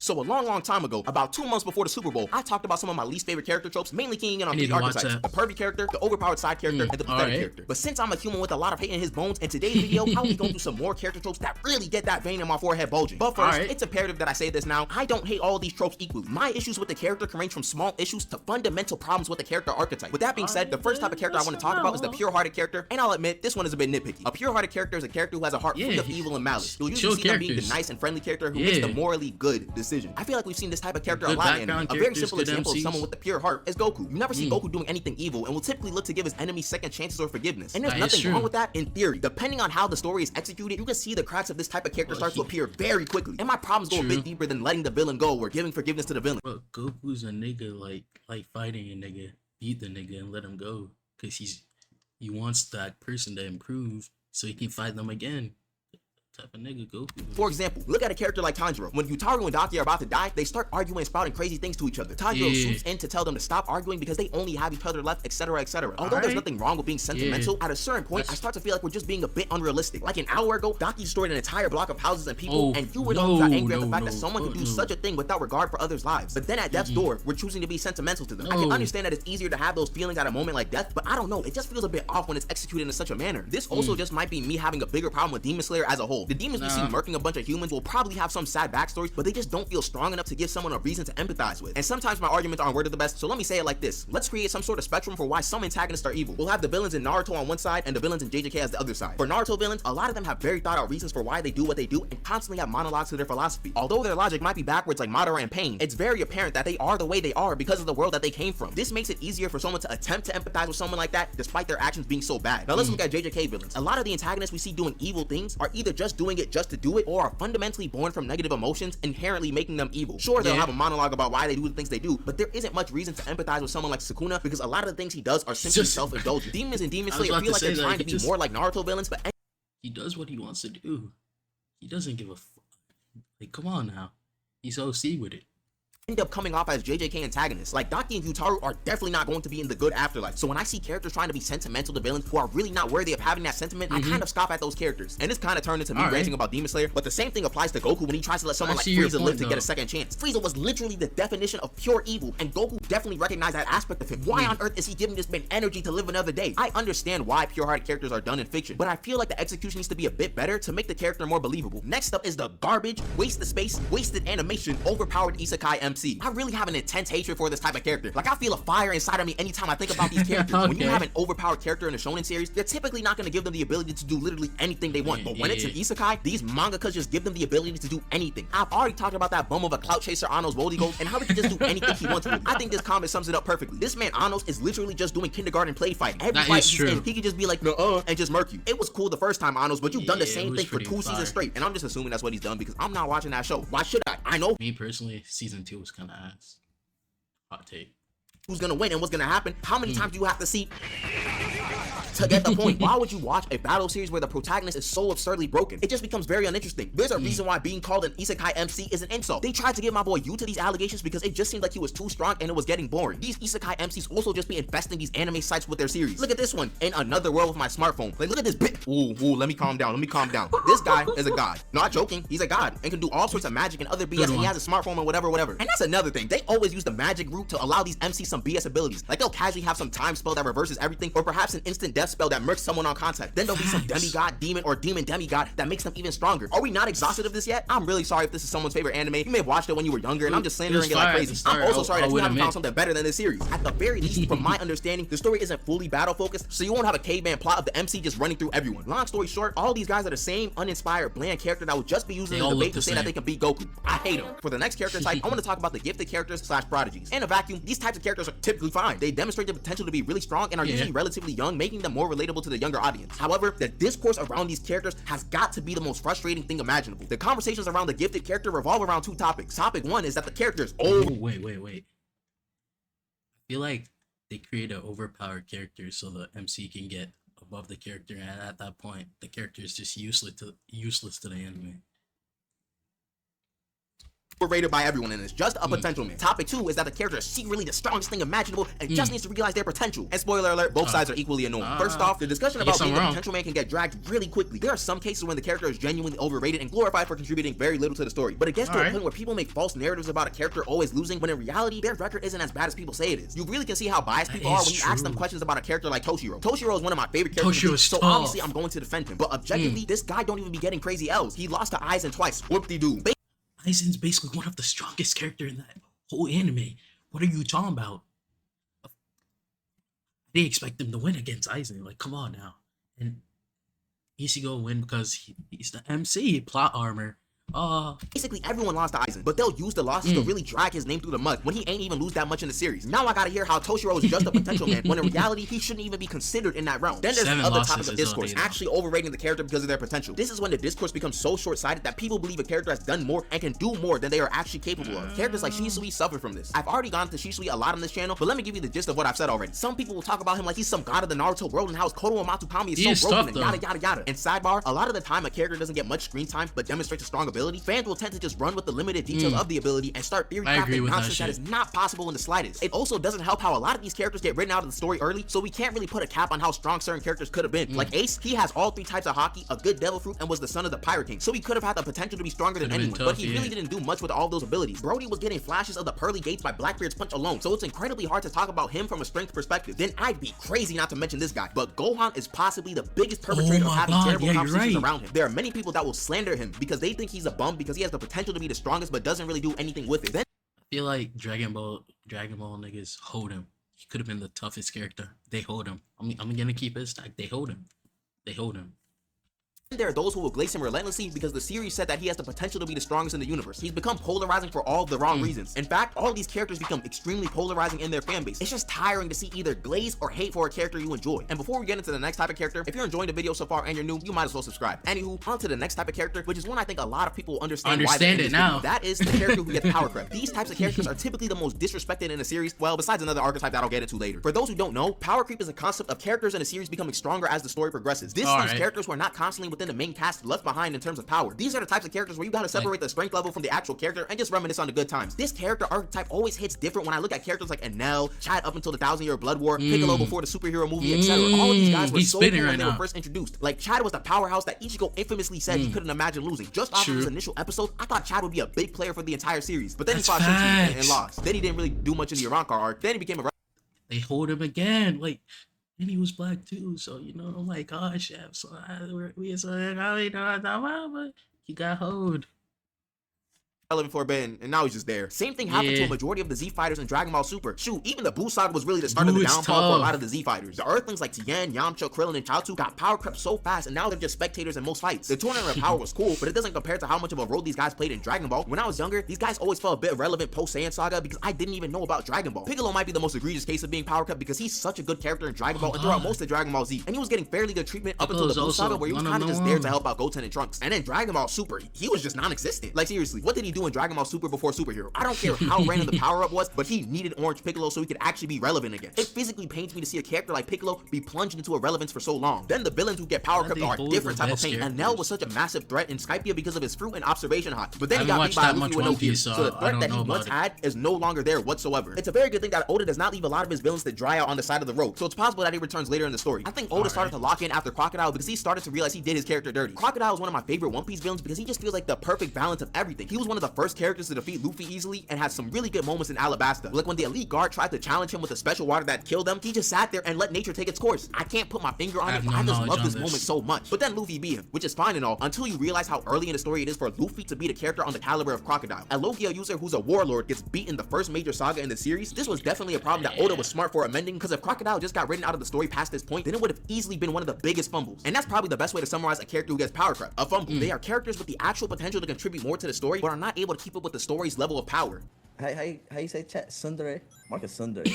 So a long time ago, about 2 months before the Super Bowl, I talked about some of my least favorite character tropes, mainly keying in on 3 archetypes: the pervy character, the overpowered side character, and the pathetic character. But since I'm a human with a lot of hate in his bones, in today's video, I'll be going through some more character tropes that really get that vein in my forehead bulging. But first, it's imperative that I say this now: I don't hate all of these tropes equally. My issues with the character can range from small issues to fundamental problems with the character archetype. With that being said, the first type of character I want to talk about is the pure-hearted character, and I'll admit, this one is a bit nitpicky. A pure-hearted character is a character who has a heart free of evil and malice. You'll usually see them being the nice and friendly character who makes the morally good decision. I feel like we've seen this type of character a lot in anime. A very simple example of someone with the pure heart is Goku. You never see Goku doing anything evil and will typically look to give his enemies second chances or forgiveness. And there's nothing wrong with that in theory. Depending on how the story is executed, you can see the cracks of this type of character start to appear very quickly. And my problems go a bit deeper than letting the villain go or giving forgiveness to the villain. Bro, Goku's a nigga like fighting a nigga, beat the nigga and let him go, cause he wants that person to improve so he can fight them again. Type of nigga Goku. For example, look at a character like Tanjiro. When Yutaru and Daki are about to die, they start arguing and spouting crazy things to each other. Tanjiro swoops in to tell them to stop arguing because they only have each other left, etc, etc. Although there's nothing wrong with being sentimental, at a certain point I start to feel like we're just being a bit unrealistic. Like an hour ago, Daki destroyed an entire block of houses and people, and you were the one who got angry at the fact that someone could do such a thing without regard for others' lives. But then at death's door, we're choosing to be sentimental to them. I can understand that it's easier to have those feelings at a moment like death, but I don't know, it just feels a bit off when it's executed in such a manner. This also just might be me having a bigger problem with Demon Slayer as a whole. The demons we see murking a bunch of humans will probably have some sad backstories, but they just don't feel strong enough to give someone a reason to empathize with. And sometimes my arguments aren't worded the best, so let me say it like this: let's create some sort of spectrum for why some antagonists are evil. We'll have the villains in Naruto on one side and the villains in JJK as the other side. For Naruto villains, a lot of them have very thought out reasons for why they do what they do and constantly have monologues to their philosophy. Although their logic might be backwards like Madara and Pain, it's very apparent that they are the way they are because of the world that they came from. This makes it easier for someone to attempt to empathize with someone like that despite their actions being so bad. Now let's look at JJK villains. A lot of the antagonists we see doing evil things are either just doing it just to do it or are fundamentally born from negative emotions, inherently making them evil. Sure, they'll have a monologue about why they do the things they do, but there isn't much reason to empathize with someone like Sukuna because a lot of the things he does are simply self-indulgent. Demons and Demon Slayer feel like they're trying to be more like Naruto villains, but he does what he wants to do. He doesn't give a fuck. Like, come on now. He's OC with it. End up coming off as JJK antagonists. Like Daki and Yutaru are definitely not going to be in the good afterlife. So when I see characters trying to be sentimental to villains who are really not worthy of having that sentiment, I kind of scoff at those characters. And this kind of turned into me ranting about Demon Slayer, but the same thing applies to Goku when he tries to let someone like Frieza live to get a second chance. Frieza was literally the definition of pure evil, and Goku definitely recognized that aspect of him. Why on earth is he giving this man energy to live another day? I understand why pure-hearted characters are done in fiction, but I feel like the execution needs to be a bit better to make the character more believable. Next up is the garbage, wasted space, wasted animation, overpowered isekai MC. I really have an intense hatred for this type of character. Like, I feel a fire inside of me anytime I think about these characters. When you have an overpowered character in a shonen series, they're typically not going to give them the ability to do literally anything they want. But when it's an isekai, these mangakas just give them the ability to do anything. I've already talked about that bum of a clout chaser Anos Voldigo and how he can just do anything he wants to. I think this comment sums it up perfectly. This man Anos is literally just doing kindergarten play fighting. Every fight he's in, he can just be like, no, and just murk you. It was cool the first time, Anos, but you've done the same thing for 2 seasons straight. And I'm just assuming that's what he's done because I'm not watching that show. Why should I? I know. Me personally, season 2 was kind of ass. Hot take. Who's gonna win and what's gonna happen? How many times do you have to see to get the point? Why would you watch a battle series where the protagonist is so absurdly broken? It just becomes very uninteresting. There's a reason why being called an isekai MC is an insult. They tried to give my boy Yuta these allegations because it just seemed like he was too strong and it was getting boring. These isekai MCs also just be infesting these anime sites with their series. Look at this one, In Another World with My Smartphone. Like, look at this bit. Ooh, let me calm down. This guy is a god. Not joking, he's a god and can do all sorts of magic and other BS, and he has a smartphone and whatever. And that's another thing. They always use the magic route to allow these MCs some BS abilities. Like, they'll casually have some time spell that reverses everything, or perhaps an instant death spell that murks someone on contact. Then there'll be some demigod, demon, or demon demigod that makes them even stronger. Are we not exhausted of this yet? I'm really sorry if this is someone's favorite anime. You may have watched it when you were younger, and I'm just slandering it like crazy. I'm also sorry that you haven't found something better than this series. At the very least, from my understanding, the story isn't fully battle focused, so you won't have a caveman plot of the MC just running through everyone. Long story short, all these guys are the same uninspired, bland character that would just be using the debate to say that they can beat Goku. I hate them. For the next character type, I want to talk about the gifted characters / prodigies. In a vacuum, these types of characters are typically fine. They demonstrate the potential to be really strong and are usually relatively young, making them more relatable to the younger audience. However, the discourse around these characters has got to be the most frustrating thing imaginable. The conversations around the gifted character revolve around 2 topics. Topic 1 is that the character is old. Wait. I feel like they create an overpowered character so the MC can get above the character, and at that point, the character is just useless to the anime. overrated by everyone and is just a potential man. Topic 2 is that the character is secretly the strongest thing imaginable and just needs to realize their potential. And spoiler alert, both sides are equally annoying. First off, the discussion about being a potential man can get dragged really quickly. There are some cases when the character is genuinely overrated and glorified for contributing very little to the story. But it gets to a point where people make false narratives about a character always losing, when in reality, their record isn't as bad as people say it is. You really can see how biased people are when you ask them questions about a character like Toshiro. Toshiro is one of my favorite characters, so obviously I'm going to defend him. But objectively, this guy don't even be getting crazy L's. He lost to Aizen twice. Whoop-de-doo. Aizen's basically one of the strongest characters in that whole anime. What are you talking about? They expect him to win against Aizen. Like, come on now. And Ichigo win because he's the MC, plot armor. Basically everyone lost to Aizen, but they'll use the losses to really drag his name through the mud when he ain't even lose that much in the series. Now I gotta hear how Toshiro is just a potential man, when in reality he shouldn't even be considered in that realm. Then there's other topics of discourse, actually overrating the character because of their potential. This is when the discourse becomes so short-sighted that people believe a character has done more and can do more than they are actually capable of. Characters like Shisui suffer from this. I've already gone to Shisui a lot on this channel, but let me give you the gist of what I've said already. Some people will talk about him like he's some god of the Naruto world and how his Koto Matsukami is so broken and yada yada yada. And sidebar, a lot of the time a character doesn't get much screen time but demonstrates a strong ability, fans will tend to just run with the limited details of the ability and start theory crafting nonsense that is not possible in the slightest. It also doesn't help how a lot of these characters get written out of the story early, so we can't really put a cap on how strong certain characters could have been. Like Ace, he has all 3 types of haki, a good devil fruit, and was the son of the Pirate King, so he could have had the potential to be stronger than anyone, but he really didn't do much with all those abilities. Brody was getting flashes of the pearly gates by Blackbeard's punch alone, so it's incredibly hard to talk about him from a strength perspective. Then I'd be crazy not to mention this guy, but Gohan is possibly the biggest perpetrator of having terrible conversations around him. There are many people that will slander him because they think he's a bum because he has the potential to be the strongest but doesn't really do anything with it. Then I feel like Dragon Ball niggas hold him. He could have been the toughest character. They hold him. I'm gonna keep it stacked. They hold him. They hold him. there are those who will glaze him relentlessly because the series said that he has the potential to be the strongest in the universe. He's become polarizing for all the wrong reasons. In fact, all these characters become extremely polarizing in their fan base. It's just tiring to see either glaze or hate for a character you enjoy. And before we get into the next type of character, if you're enjoying the video so far and you're new, you might as well subscribe. Anywho, on to the next type of character, which is one I think a lot of people understand why they're in this video. That is the character who gets power creep. These types of characters are typically the most disrespected in a series, well, besides another archetype that I'll get into later. For those who don't know, power creep is a concept of characters in a series becoming stronger as the story progresses. This leaves characters who are not constantly within the main cast left behind in terms of power. These are the types of characters where you gotta separate the strength level from the actual character and just reminisce on the good times. This character archetype always hits different when I look at characters like Enel, Chad up until the 1,000-Year Blood War, Piccolo before the superhero movie, etc. All of these guys were so cool when they were first introduced. Like, Chad was the powerhouse that Ichigo infamously said he couldn't imagine losing. Just off of his initial episode, I thought Chad would be a big player for the entire series, but then he fought Shinji and lost. Then he didn't really do much in the Arrancar arc. Then he became a they hold him again, like, and he was black too, so you know, oh my gosh, chef. So but he got hold. relevant for a bit, and now he's just there. Same thing happened to a majority of the Z fighters in Dragon Ball Super. Shoot, even the Buu saga was really the start of the downfall for a lot of the Z fighters. The Earthlings like Tien, Yamcha, Krillin, and Chaozu got power crept so fast, and now they're just spectators in most fights. The tournament of power was cool, but it doesn't compare to how much of a role these guys played in Dragon Ball. When I was younger, these guys always felt a bit irrelevant post Saiyan saga because I didn't even know about Dragon Ball. Piccolo might be the most egregious case of being power crept because he's such a good character in Dragon Ball and throughout most of Dragon Ball Z, and he was getting fairly good treatment up until the Buu saga where he was kind of just there to help out Goten and Trunks. And in Dragon Ball Super, he was just non-existent. Like, seriously, what did he do in Dragon Ball Super before superhero? I don't care how random the power-up was, but he needed Orange Piccolo so he could actually be relevant again. It physically pains me to see a character like Piccolo be plunged into irrelevance for so long. Then the villains who get power crept are a different type of pain. And Nell was such a massive threat in Skypiea because of his fruit and observation hot. But then he got beat by Luffy with no gear, so the threat that he once had is no longer there whatsoever. It's a very good thing that Oda does not leave a lot of his villains to dry out on the side of the road, so it's possible that he returns later in the story. I think Oda started to lock in after Crocodile because he started to realize he did his character dirty. Crocodile is one of my favorite One Piece villains because he just feels like the perfect balance of everything. He was one of the first characters to defeat Luffy easily and had some really good moments in Alabasta. Like when the elite guard tried to challenge him with a special water that killed them, he just sat there and let nature take its course. I can't put my finger on it, but I just love this moment so much. But then Luffy beat him, which is fine and all, until you realize how early in the story it is for Luffy to beat a character on the caliber of Crocodile. A Logia user who's a warlord gets beat in the first major saga in the series. This was definitely a problem that Oda was smart for amending, because if Crocodile just got written out of the story past this point, then it would have easily been one of the biggest fumbles. And that's probably the best way to summarize a character who gets power crept. A fumble. They are characters with the actual potential to contribute more to the story, but are not able to keep up with the story's level of power. How you say chat? Sundere? Marcus Sundere.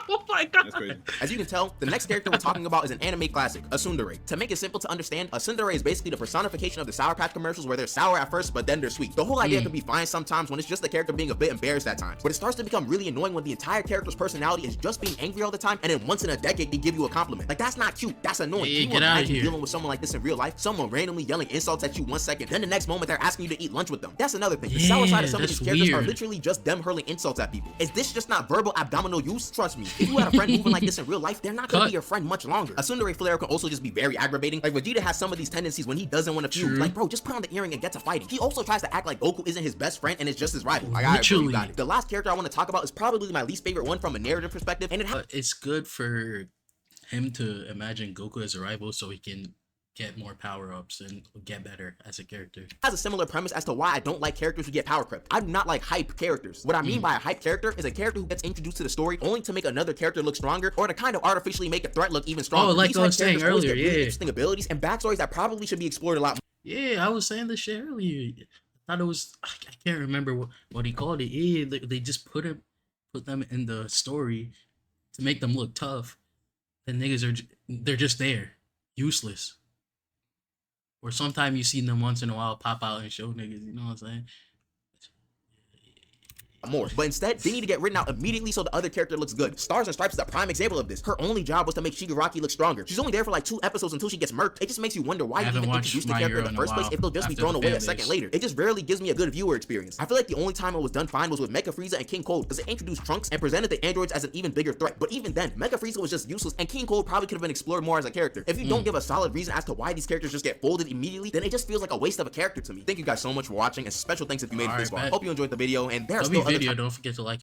Oh my god. That's crazy. As you can tell, the next character we're talking about is an anime classic, a tsundere. To make it simple to understand, a tsundere is basically the personification of the Sour Patch commercials where they're sour at first, but then they're sweet. The whole idea can be fine sometimes when it's just the character being a bit embarrassed at times, but it starts to become really annoying when the entire character's personality is just being angry all the time, and then once in a decade they give you a compliment. Like, that's not cute, that's annoying. Yeah, Can you get outta imagine here. dealing with someone like this in real life? Someone randomly yelling insults at you one second, then the next moment they're asking you to eat lunch with them. That's another thing. The sour side of some of these that's characters are weird. literally just them hurling insults at people. Is this just not verbal abdominal use? Trust me, if you had a friend moving like this in real life, they're not gonna Cut. be your friend much longer. A tsundere flare can also just be very aggravating. Like, Vegeta has some of these tendencies when he doesn't want to feud. True. Like, bro, just put on the earring and get to fighting. He also tries to act like Goku isn't his best friend and is just his rival. Like, alright, bro, you got Literally. it. The last character I want to talk about is probably my least favorite one from a narrative perspective, and it has But it's good for him to imagine Goku as a rival so he can get more power-ups and get better as a character. a similar premise as to why I don't like characters who get power crept. I do not like hype characters. What I mean by a hype character is a character who gets introduced to the story only to make another character look stronger or to kind of artificially make a threat look even stronger. Oh, like These I hype was saying characters always earlier, get really yeah. interesting abilities and backstories that probably should be explored a lot more. Yeah, I was saying this shit earlier. I thought it was I can't remember what he called it. Yeah, they just put them in the story to make them look tough. The niggas they're just there, useless. Or sometimes you see them once in a while pop out and show niggas. You know what I'm saying? More, but instead they need to get written out immediately so the other character looks good. Stars and Stripes is a prime example of this. Her only job was to make Shigaraki look stronger. She's only there for like 2 episodes until she gets murked. It just makes you wonder why you haven't even watched introduced the My character in Hero the in a first place while if they'll just be after thrown the away a fan second base. later. It just rarely gives me a good viewer experience. I feel like the only time it was done fine was with Mecha Frieza and King Cold because it introduced Trunks and presented the androids as an even bigger threat. But even then, Mecha Frieza was just useless and King Cold probably could have been explored more as a character. If you don't give a solid reason as to why these characters just get folded immediately, then it just feels like a waste of a character to me. Thank you guys so much for watching, and special thanks if you made it this Alright, far. bet. Hope you enjoyed the video, and there are Love your still other video. Don't forget to like